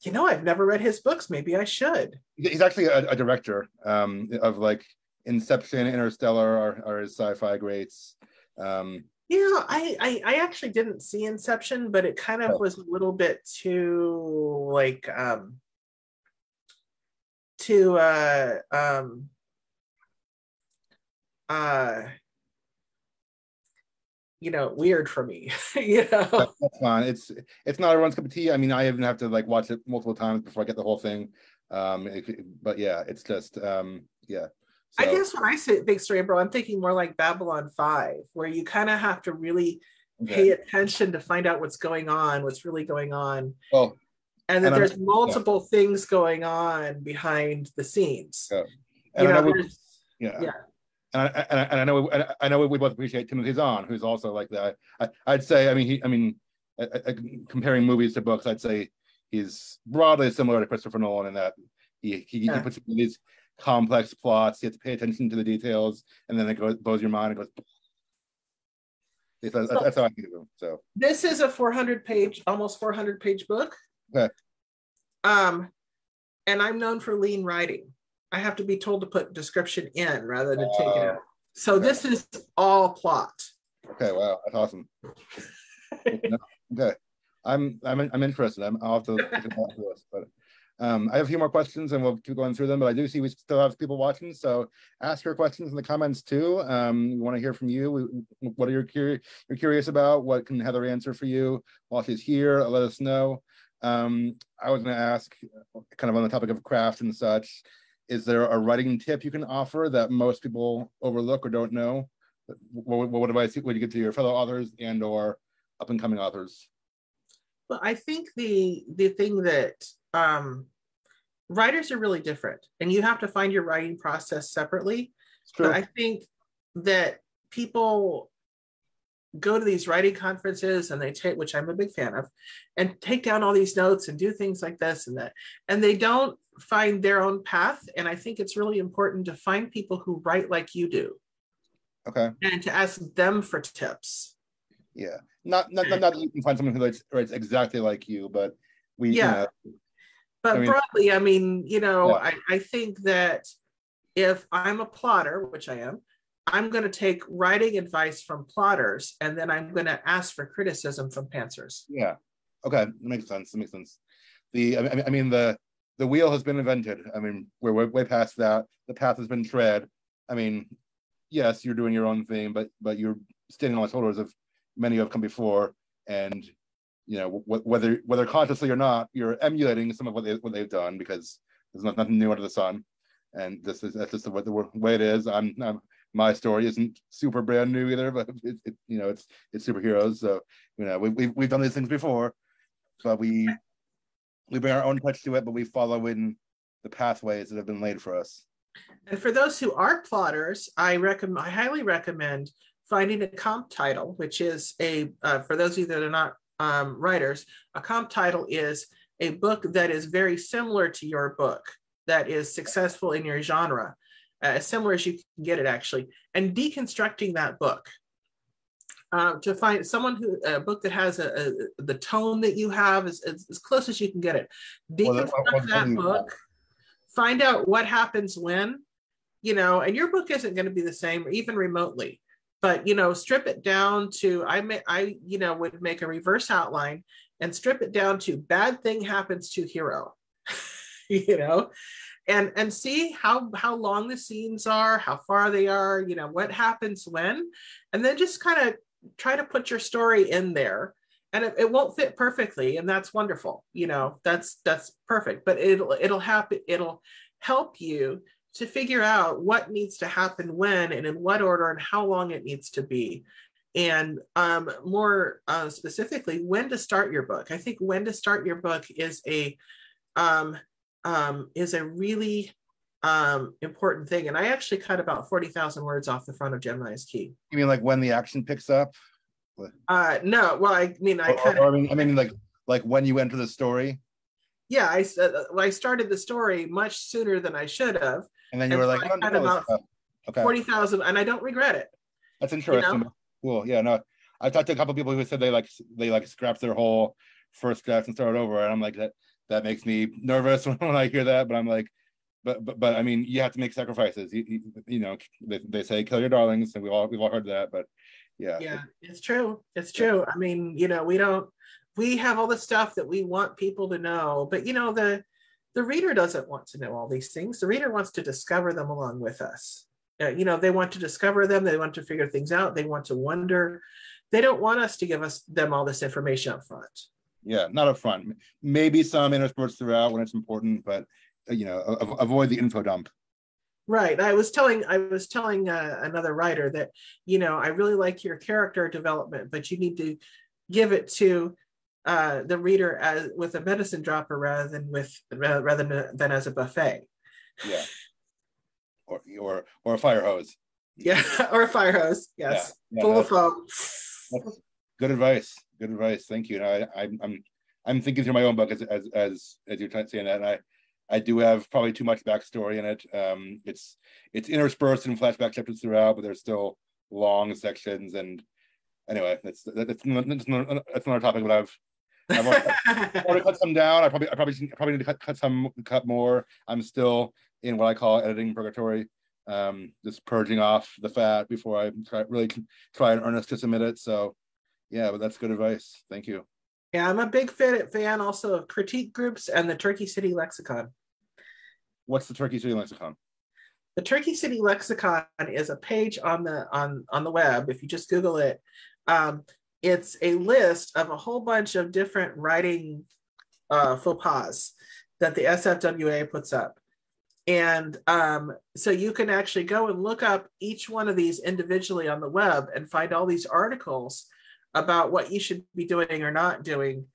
You know, I've never read his books. Maybe I should. He's actually a director of like Inception, Interstellar are his sci-fi greats. I actually didn't see Inception, but it kind of was a little bit too like weird for me. That's fine. It's not everyone's cup of tea. I mean, I even have to like watch it multiple times before I get the whole thing. But yeah, it's just yeah. So, I guess when I say big cerebral, I'm thinking more like Babylon 5, where you kind of have to really pay attention to find out what's really going on. Well, and that there's multiple things going on behind the scenes. Yeah. And I know we both appreciate Timothy Zahn, who's also like that. I'd say, comparing movies to books, I'd say he's broadly similar to Christopher Nolan in that he puts these complex plots. You have to pay attention to the details, and then it blows your mind and goes. That's how I think of him. So this is a almost 400 page book. Okay. And I'm known for lean writing. I have to be told to put description in rather than take it out. So this is all plot. Okay, wow, that's awesome. Okay, I'm interested. I'll have to look at this, but I have a few more questions and we'll keep going through them. But I do see we still have people watching, so ask your questions in the comments too. We want to hear from you. What are you're curious about? What can Heather answer for you while she's here? Let us know. I was going to ask, kind of on the topic of craft and such. Is there a writing tip you can offer that most people overlook or don't know? What advice would you give to your fellow authors and or up and coming authors? Well, I think the thing that writers are really different, and you have to find your writing process separately. But I think that people go to these writing conferences and they take, which I'm a big fan of, and take down all these notes and do things like this and that, and they don't find their own path. And I think it's really important to find people who write like you do. Okay. And to ask them for tips. Yeah. Not that you can find someone who writes exactly like you, but but broadly, I think that if I'm a plotter, which I am, I'm going to take writing advice from plotters, and then I'm going to ask for criticism from pantsers. Yeah. Okay. That makes sense. The wheel has been invented. I mean, we're way past that. The path has been tread. I mean, yes, you're doing your own thing, but you're standing on the shoulders of many who have come before, and whether consciously or not, you're emulating some of what they've done, because there's nothing new under the sun, and that's just the way it is. My story isn't super brand new either, but it's superheroes. So we've done these things before, but we bring our own touch to it, but we follow in the pathways that have been laid for us. And for those who are plotters, I highly recommend finding a comp title, which is for those of you that are not writers, a comp title is a book that is very similar to your book, that is successful in your genre, as similar as you can get it actually, and deconstructing that book. To find a book that has the tone that you have as close as you can get it. Deconstruct that book, find out what happens when, and your book isn't going to be the same, even remotely, but, strip it down to, I would make a reverse outline and strip it down to bad thing happens to hero, and see how long the scenes are, how far they are, what happens when, and then just kind of try to put your story in there. And it won't fit perfectly, and that's wonderful. That's perfect, but it'll help you to figure out what needs to happen when and in what order and how long it needs to be. And more specifically, when to start your book. I think when to start your book is a really important thing. And I actually cut about 40,000 words off the front of Gemini's Key. You mean like when the action picks up? No, well, I mean, like when you enter the story. Yeah, I started the story much sooner than I should have. And then you were like, about 40,000, and I don't regret it. That's interesting. You know? Cool. Yeah, no, I've talked to a couple of people who said they scrapped their whole first draft and started over, and I'm like, that makes me nervous when I hear that. But I'm like, but I mean, you have to make sacrifices. You know, they say kill your darlings, and we've all heard that. But yeah, it's true. It's true. I mean, you know, we have all the stuff that we want people to know, but you know, the reader doesn't want to know all these things. The reader wants to discover them along with us. You know, they want to discover them. They want to figure things out. They want to wonder. They don't want us to give them all this information up front. Yeah, not up front. Maybe some interspersed throughout when it's important, but you know, avoid the info dump. Right. I was telling another writer that, you know, I really like your character development, but you need to give it to the reader as with a medicine dropper rather than as a buffet. Yeah. Or a fire hose. Yeah, or a fire hose. Yes, yeah, full of foam. Good advice. Good advice. Thank you. I'm thinking through my own book as you're saying that, and I do have probably too much backstory in it. It's interspersed in flashback chapters throughout, but there's still long sections. And anyway, that's another topic. But I've already cut some down. I probably need to cut more. I'm still in what I call editing purgatory, just purging off the fat before I try in earnest to submit it. So yeah, but that's good advice. Thank you. Yeah, I'm a big fan also of critique groups and the Turkey City Lexicon. What's the Turkey City Lexicon? The Turkey City Lexicon is a page on the web. If you just Google it, it's a list of a whole bunch of different writing faux pas that the SFWA puts up. And so you can actually go and look up each one of these individually on the web and find all these articles about what you should be doing or not doing,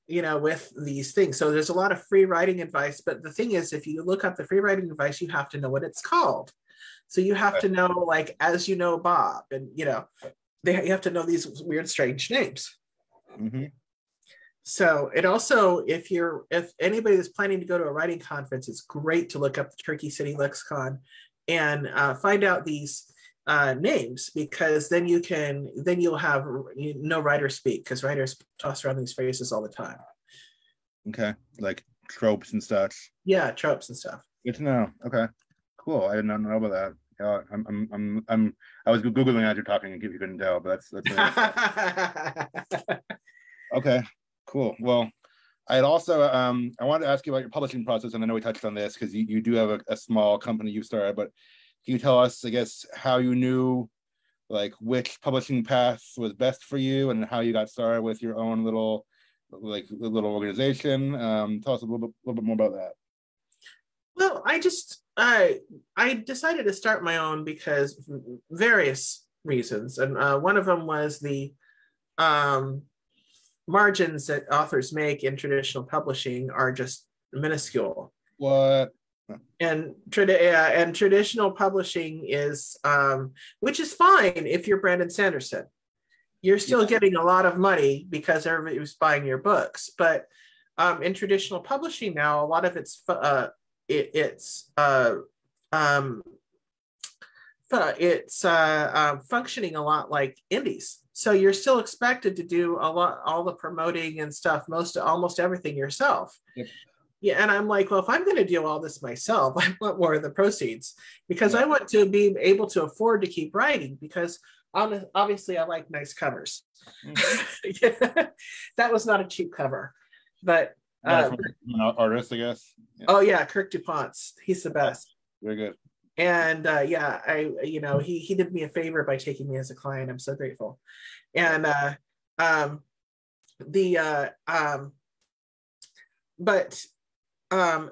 you know, with these things. So there's a lot of free writing advice, but the thing is, if you look up the free writing advice, you have to know what it's called. So you have to know, like, as you know, Bob, and you know, you have to know these weird, strange names. Mm-hmm. So it also, if anybody is planning to go to a writing conference, it's great to look up the Turkey City Lexicon and find out these names, because then you'll have no writers speak, because writers toss around these phrases all the time. Okay, like tropes and such. Yeah, tropes and stuff. Good to know. Okay, cool. I did not know about that. I was googling as you're talking, and if you couldn't tell, but that's okay. Cool. Well, I had also I wanted to ask you about your publishing process, and I know we touched on this because you do have a small company you started, but can you tell us, I guess, how you knew like which publishing path was best for you and how you got started with your own little organization? Tell us a little bit more about that. Well, I decided to start my own because various reasons, and one of them was the margins that authors make in traditional publishing are just minuscule. What? And traditional publishing is, which is fine if you're Brandon Sanderson. You're still getting a lot of money because everybody was buying your books. But in traditional publishing now, a lot of it's functioning a lot like indies. So you're still expected to do all the promoting and stuff, almost everything yourself. Yep. Yeah, and I'm like, well, if I'm going to do all this myself, I want more of the proceeds, because I want to be able to afford to keep writing, because obviously I like nice covers. Mm-hmm. That was not a cheap cover, but artist, I guess. Yeah. Oh yeah, Kirk DuPont's. He's the best. Very good. And he did me a favor by taking me as a client. I'm so grateful. And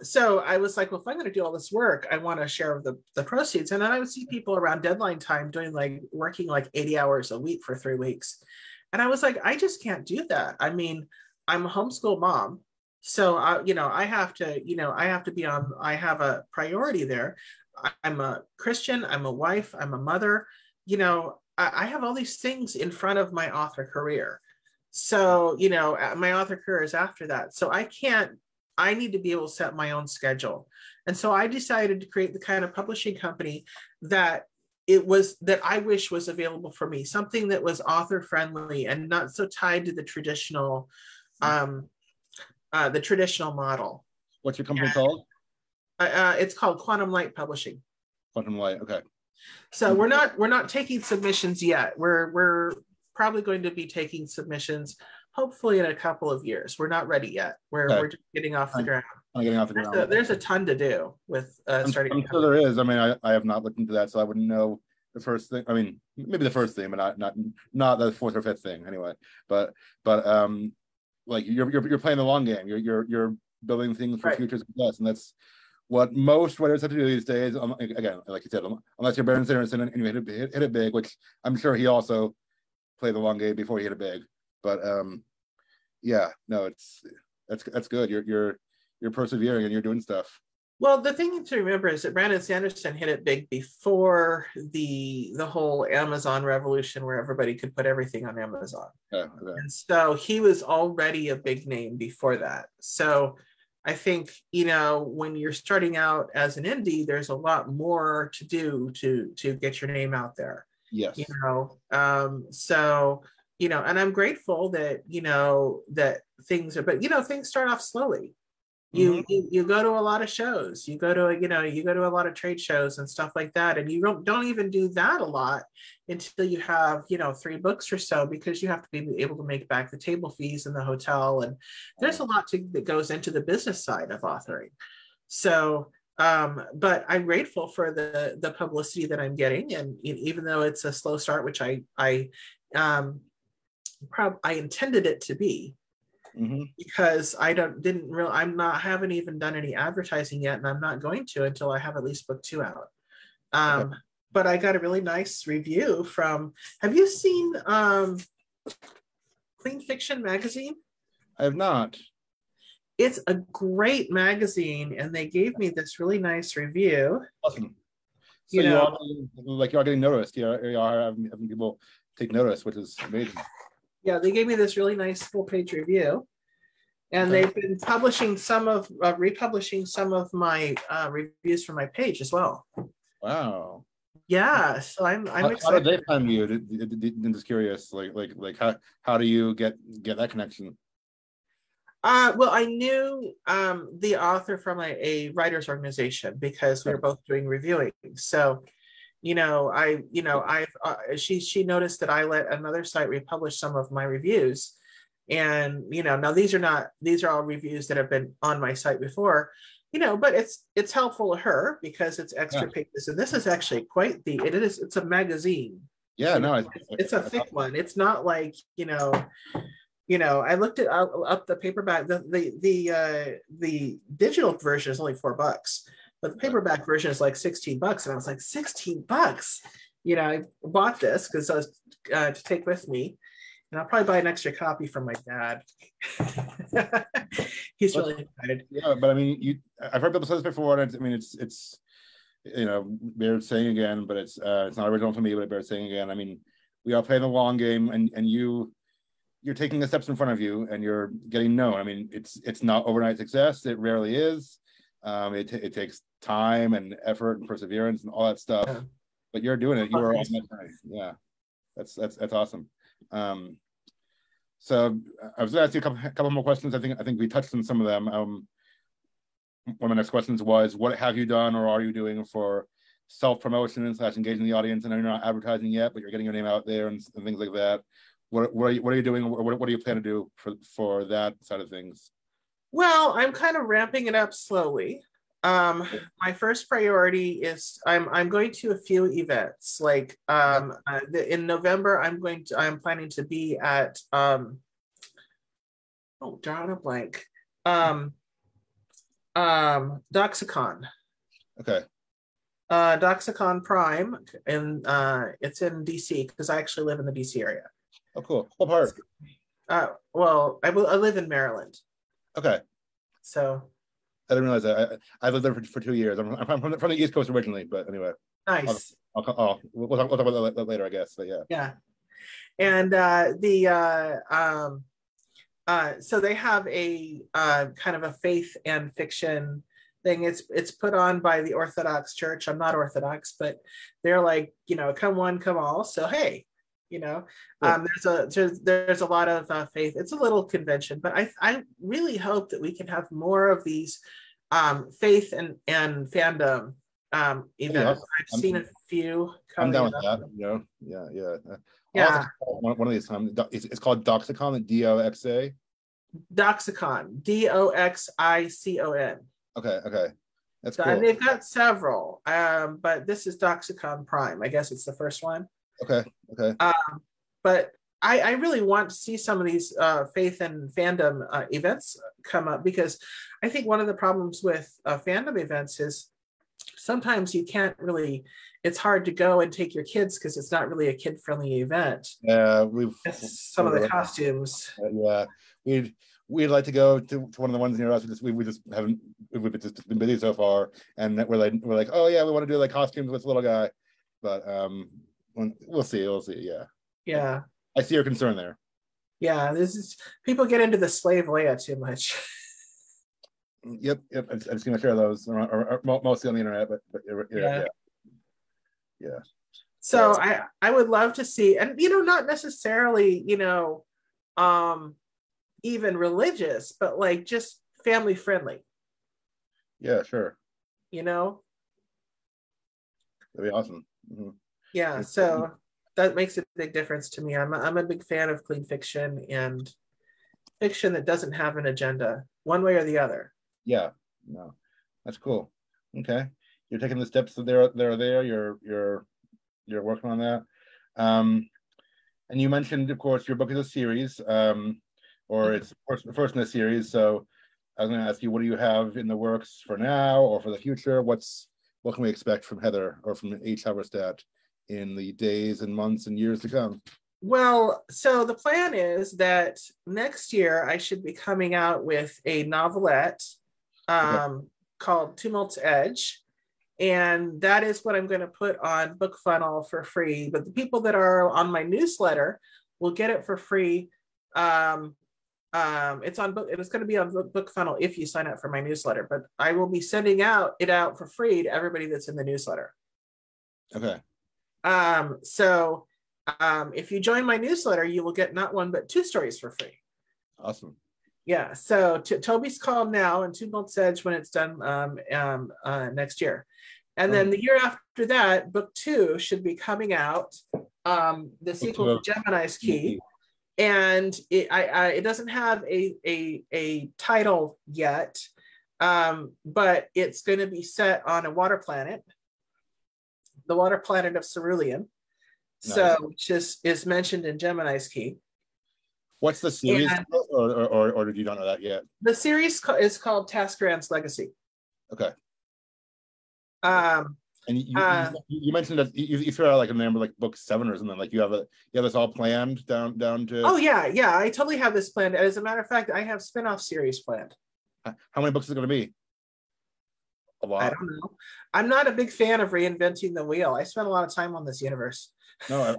so I was like, well, if I'm going to do all this work, I want a share of the proceeds. And then I would see people around deadline time working like 80 hours a week for 3 weeks. And I was like, I just can't do that. I mean, I'm a homeschool mom. So, I have a priority there. I'm a Christian, I'm a wife, I'm a mother. I have all these things in front of my author career. So, my author career is after that. So I need to be able to set my own schedule. And so I decided to create the kind of publishing company that it was that I wish was available for me, something that was author friendly and not so tied to the traditional model. What's your company called? It's called Quantum Light Publishing. Quantum Light, okay. So we're not taking submissions yet. We're probably going to be taking submissions hopefully in a couple of years. We're not ready yet. We're just getting off the ground. There's a ton to do with starting. I'm sure there is. I mean, I have not looked into that, so I wouldn't know the first thing. I mean, maybe the first thing, but not the fourth or fifth thing anyway. But like you're playing the long game. You're building things for future success, and that's what most writers have to do these days. Again, like you said, unless you're Barry Sanderson and you hit it big, which I'm sure he also played the long game before he hit it big. But yeah, no, that's good. You're persevering and you're doing stuff. Well, the thing to remember is that Brandon Sanderson hit it big before the whole Amazon revolution, where everybody could put everything on Amazon. Yeah, okay. And so he was already a big name before that. So I think, when you're starting out as an indie, there's a lot more to do to get your name out there. Yes. So, and I'm grateful that, that things are, but, things start off slowly. You go to a lot of shows, you go to a lot of trade shows and stuff like that. And you don't even do that a lot until you have, 3 books or so, because you have to be able to make back the table fees in the hotel. And there's a lot that goes into the business side of authoring. So, but I'm grateful for the publicity that I'm getting. And even though it's a slow start, which I intended it to be, because I haven't even done any advertising yet, and I'm not going to until I have at least book 2 out. Okay. But I got a really nice review from, have you seen Clean Fiction magazine? I have not. It's a great magazine, and they gave me this really nice review. Awesome. So you're getting noticed. You are having people take notice, which is amazing. Yeah, they gave me this really nice full-page review, and they've been republishing some of my reviews from my page as well. Wow. Yeah, so I'm excited. How did they find you? I'm just curious. Like how do you get that connection? Well, I knew the author from a writers organization, because we were both doing reviewing. So, she noticed that I let another site republish some of my reviews, and now these are all reviews that have been on my site before, but it's helpful to her because it's extra pages, and this is actually it's a magazine. Yeah, no, it's a thick one. It's not like I looked up the paperback. The digital version is only $4, but the paperback version is like $16, and I was like, $16. I bought this because I was to take with me, and I'll probably buy an extra copy from my dad. He's really excited. Yeah, but I mean, I've heard people say this before, and it's bears saying again, but it's not original to me, but it bears saying again. I mean, we all play the long game, and you're taking the steps in front of you, and you're getting known. I mean, it's not overnight success. It rarely is. It takes time and effort and perseverance and all that stuff. Yeah. But you're doing it. You are on that journey. Yeah, that's awesome. So I was going to ask you a couple more questions. I think we touched on some of them. One of my next questions was, what have you done or are you doing for self-promotion / engaging the audience? I know you're not advertising yet, but you're getting your name out there and things like that. What are you doing? What do you plan to do for that side of things? Well, I'm kind of ramping it up slowly. My first priority is I'm going to a few events. Like in November, I'm planning to be at drawing a blank. Doxicon. Okay. Doxicon Prime, and it's in DC, because I actually live in the DC area. Oh, cool. What part? Well, I live in Maryland. Okay. So I didn't realize that. I lived there for 2 years. I'm from the East Coast originally, but anyway. Nice. We'll talk about that later, I guess. But yeah. Yeah. And so they have a kind of a faith and fiction thing. It's put on by the Orthodox Church. I'm not Orthodox, but they're like, come one, come all. So hey, there's a lot of faith. It's a little convention, but I really hope that we can have more of these faith and fandom events. I've seen a few. I'm down with that. Yeah. One of these times, it's called Doxicon, DOXA. Doxicon, DOXICON. Okay, that's cool. And they've got several, but this is Doxicon Prime. I guess it's the first one. Okay. But I really want to see some of these faith and fandom events come up, because I think one of the problems with fandom events is sometimes you can't really, it's hard to go and take your kids because it's not really a kid-friendly event. Yeah, some of the costumes. Yeah, we'd like to go to one of the ones near us. We just haven't. We've just been busy so far, and we're like, oh yeah, we want to do like costumes with the little guy, but we'll see. Yeah. I see your concern there. Yeah, people get into the slave Leia too much. Yep. I've seen a share of those, or mostly on the internet, but yeah. So I would love to see, and not necessarily even religious, but like just family friendly. Yeah, sure. That'd be awesome. Mm-hmm. Yeah, so that makes a big difference to me. I'm a big fan of clean fiction and fiction that doesn't have an agenda one way or the other. Yeah, no, that's cool. Okay, you're taking the steps that they're there. You're working on that. And you mentioned, of course, your book is a series, or it's first in a series. So I was going to ask you, what do you have in the works for now or for the future? What can we expect from Heather or from H. Halberstadt in the days and months and years to come? Well, so the plan is that next year I should be coming out with a novelette called Tumult's Edge. And that is what I'm going to put on BookFunnel for free. But the people that are on my newsletter will get it for free. It's on book. It was going to be on BookFunnel if you sign up for my newsletter. But I will be sending it out for free to everybody that's in the newsletter. Okay. So if you join my newsletter, you will get not one but two stories for free. Awesome. Yeah. So Toby's Call now and Tumult's Edge when it's done next year. And then the year after that, book 2 should be coming out, the sequel to Gemini's Key. And it doesn't have a title yet, but it's going to be set on a water planet, the water planet of Cerulean. Nice. So which is mentioned in Gemini's Key. What's the series, or did you not know that yet? The series is called Taskarand's Legacy. Okay. And you mentioned that you threw out like a number like book 7 or something, like you have this all planned down to. Oh yeah, I totally have this planned. As a matter of fact, I have spin-off series planned. How many books is it going to be? A lot. I don't know. I'm not a big fan of reinventing the wheel. I spent a lot of time on this universe. No,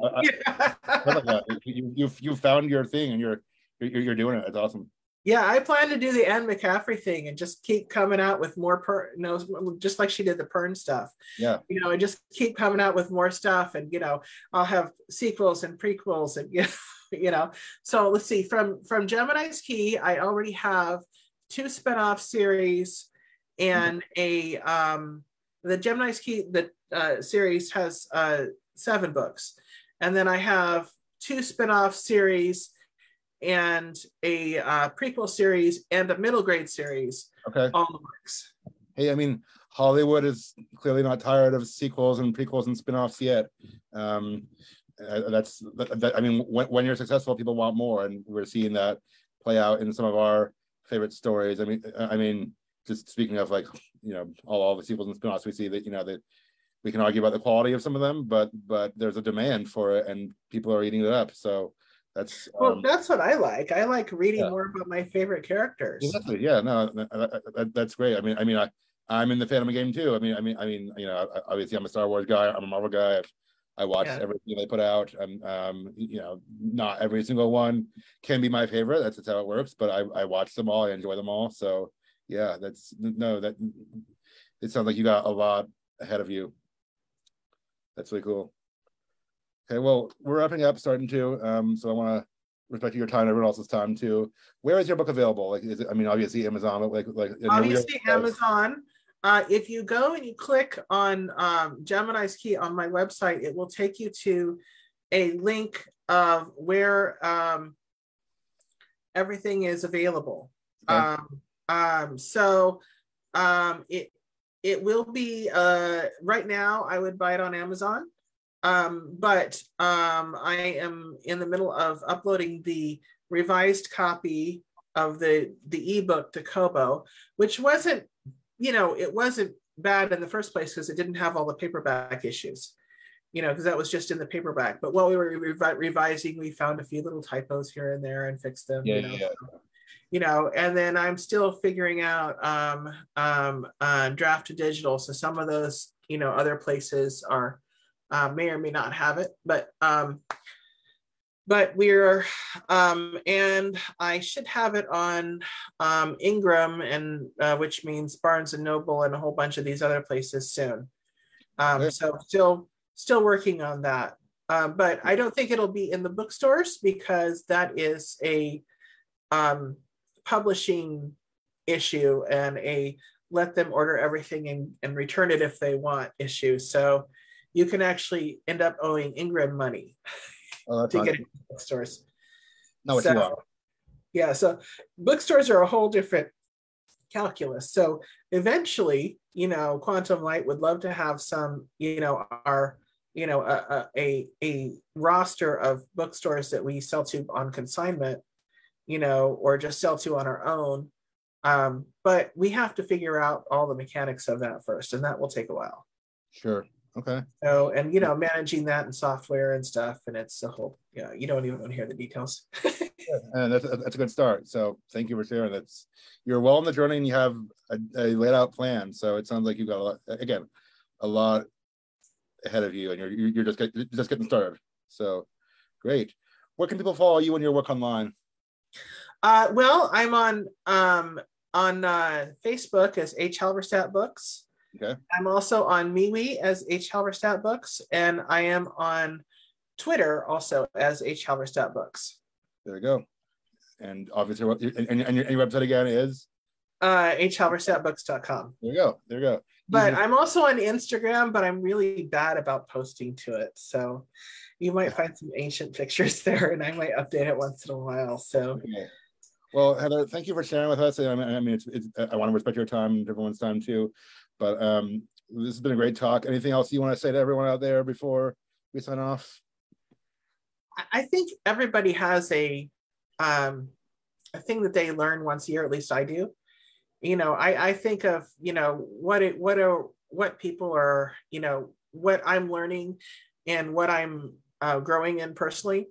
you found your thing and you're doing it. It's awesome. Yeah, I plan to do the Anne McCaffrey thing and just keep coming out with more just like she did the Pern stuff. Yeah. And just keep coming out with more stuff, and I'll have sequels and prequels and So let's see. From Gemini's Key, I already have 2 spinoff series and the Gemini's Key series has 7 books, and then I have 2 spinoff series and a prequel series and a middle grade series. Okay. All the works. Hey, I mean, Hollywood is clearly not tired of sequels and prequels and spin-offs yet. I mean, when you're successful, people want more, and we're seeing that play out in some of our favorite stories. I mean, just speaking of like, all the sequels and spin-offs, we see that, that we can argue about the quality of some of them, but there's a demand for it and people are eating it up. So that's what I like. I like reading more about my favorite characters. Exactly. Yeah, no, that's great. I'm in the fandom game too. Obviously I'm a Star Wars guy. I'm a Marvel guy. I watch everything they put out. Not every single one can be my favorite. That's how it works. But I watch them all. I enjoy them all. So Yeah, that's no, that it sounds like you got a lot ahead of you. That's really cool. Okay, well, we're wrapping up, starting to. So I want to respect your time, everyone else's time too. Where is your book available? Like, is it, I mean, obviously Amazon, but like obviously Amazon. If you go and you click on Gemini's Key on my website, it will take you to a link of where everything is available. Okay. It will be right now. I would buy it on Amazon, but I am in the middle of uploading the revised copy of the ebook to Kobo, which wasn't, it wasn't bad in the first place because it didn't have all the paperback issues, because that was just in the paperback. But while we were revising, we found a few little typos here and there and fixed them. And then I'm still figuring out draft to digital. So some of those, other places are may or may not have it, but we're and I should have it on Ingram, and which means Barnes and Noble and a whole bunch of these other places soon. So still working on that, but I don't think it'll be in the bookstores because that is a publishing issue and a let them order everything and return it if they want issue. So you can actually end up owing Ingram money to get it in bookstores. Not what you are. Yeah, so bookstores are a whole different calculus. So eventually, Quantum Light would love to have some, our, a roster of bookstores that we sell to on consignment, or just sell to on our own. But we have to figure out all the mechanics of that first, and that will take a while. Sure. Okay. So, and managing that and software and stuff, and it's a whole, you don't even want to hear the details. And that's a good start. So thank you for sharing. You're well on the journey and you have a laid out plan. So it sounds like you've got a lot ahead of you, and you're just getting started. So great. Where can people follow you and your work online? Well, I'm on Facebook as H. Halverstadt Books. Okay. I'm also on MeWe as H. Halverstadt Books, and I am on Twitter also as H. Halverstadt Books. There we go. And obviously, and your website again is? HHalverstadtbooks.com. There you go. But I'm also on Instagram, but I'm really bad about posting to it. So you might find some ancient pictures there, and I might update it once in a while. So. Okay. Well, Heather, thank you for sharing with us. I mean, I want to respect your time and everyone's time too. But this has been a great talk. Anything else you want to say to everyone out there before we sign off? I think everybody has a thing that they learn once a year, at least I do. I think of, what people are, what I'm learning and what I'm growing in personally.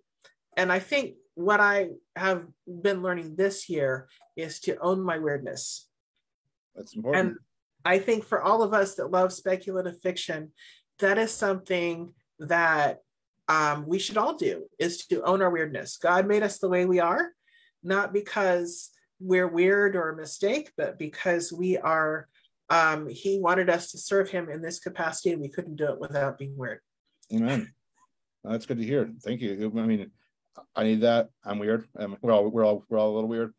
And I think what I have been learning this year is to own my weirdness. That's important. And I think for all of us that love speculative fiction, that is something that we should all do, is to own our weirdness. God made us the way we are, not because we're weird or a mistake, but because we are, he wanted us to serve him in this capacity, and we couldn't do it without being weird. Amen. That's good to hear. Thank you. I mean, I need that. I'm weird. We're all a little weird.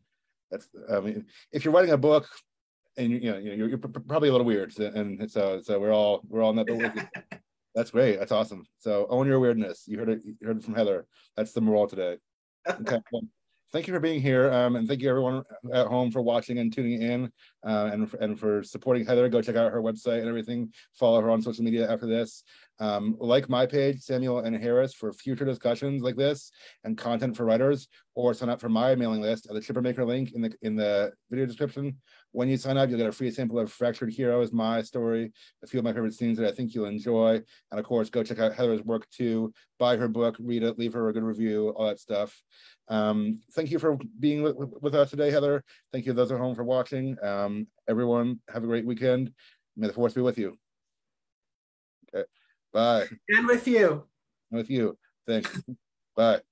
If you're writing a book and you're probably a little weird, and so we're all in that boat. That's great. That's awesome. So own your weirdness. You heard it from Heather. That's the moral today. Okay. Well, thank you for being here, and thank you everyone at home for watching and tuning in, and for supporting Heather. Go check out her website and everything. Follow her on social media after this. Like my page, Samuel N. Harris, for future discussions like this and content for writers, or sign up for my mailing list at the Chippermaker link in the video description. When you sign up, you'll get a free sample of Fractured Heroes, my story, a few of my favorite scenes that I think you'll enjoy. And of course, go check out Heather's work too. Buy her book, read it, leave her a good review, all that stuff. Thank you for being with us today, Heather. Thank you those at home for watching. Everyone, have a great weekend. May the force be with you. Okay, bye. And with you. With you. Thanks. Bye.